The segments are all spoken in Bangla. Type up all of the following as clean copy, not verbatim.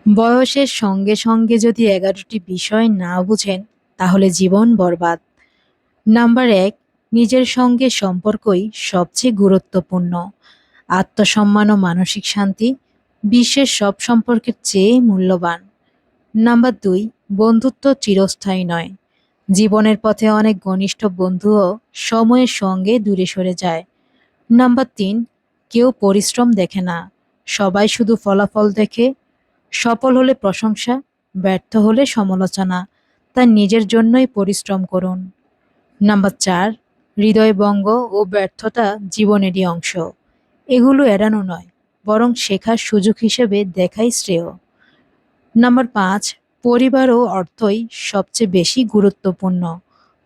বয়সের সঙ্গে সঙ্গে যদি ১১টি বিষয় না বুঝেন তাহলে জীবন বরবাদ। নাম্বার ১, নিজের সঙ্গে সম্পর্কই সবচেয়ে গুরুত্বপূর্ণ। আত্মসম্মান ও মানসিক শান্তি বিশ্বের সব সম্পর্কের চেয়ে মূল্যবান। নাম্বার ২, বন্ধুত্ব চিরস্থায়ী নয়। জীবনের পথে অনেক ঘনিষ্ঠ বন্ধুও সময়ের সঙ্গে দূরে সরে যায়। নাম্বার ৩, কেউ পরিশ্রম দেখে না, সবাই শুধু ফলাফল দেখে। সফল হলে প্রশংসা, ব্যর্থ হলে সমালোচনা, তাই নিজের জন্যই পরিশ্রম করুন। নাম্বার ৪, হৃদয়ভঙ্গ ও ব্যর্থতা জীবনেরই অংশ। এগুলো এড়ানো নয়, বরং শেখার সুযোগ হিসেবে দেখাই শ্রেয়। নাম্বার ৫, পরিবার ও অর্থই সবচেয়ে বেশি গুরুত্বপূর্ণ।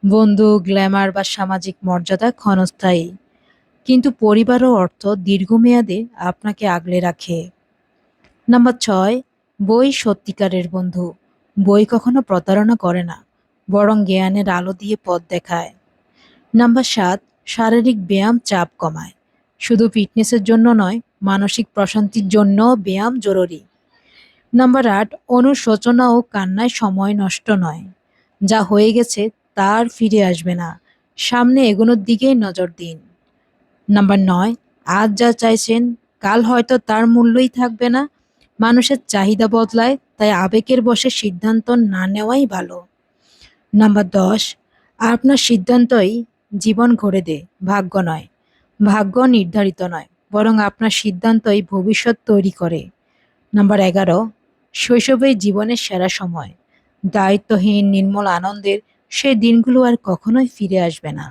বন্ধু, গ্ল্যামার বা সামাজিক মর্যাদা ক্ষণস্থায়ী, কিন্তু পরিবার ও অর্থ দীর্ঘমেয়াদে আপনাকে আগলে রাখে। নাম্বার ৬, বই সত্যিকারের বন্ধু। বই কখনো প্রতারণা করে না, বরং জ্ঞানের আলো দিয়ে পথ দেখায়। নাম্বার ৭, শারীরিক ব্যায়াম চাপ কমায়। শুধু ফিটনেসের জন্য নয়, মানসিক প্রশান্তির জন্য ব্যায়াম জরুরি। নাম্বার ৮, অনুশোচনা ও কান্নায় সময় নষ্ট নয়। যা হয়ে গেছে তা আর ফিরে আসবে না, সামনে এগোনোর দিকেই নজর দিন। নাম্বার ৯, আজ যা চাইছেন কাল হয়তো তার মূল্যই থাকবে না। মানুষের চাহিদা বদলায়, তাই আবেগের বশে সিদ্ধান্ত না নেওয়াই ভালো। নাম্বার ১০, আপনার সিদ্ধান্তই জীবন গড়ে দেয়, ভাগ্য নয়। ভাগ্য নির্ধারিত নয়, বরং আপনার সিদ্ধান্তই ভবিষ্যৎ তৈরি করে। নাম্বার ১১, শৈশবেই জীবনের সেরা সময়। দায়িত্বহীন নির্মল আনন্দের সেই দিনগুলো আর কখনোই ফিরে আসবে না।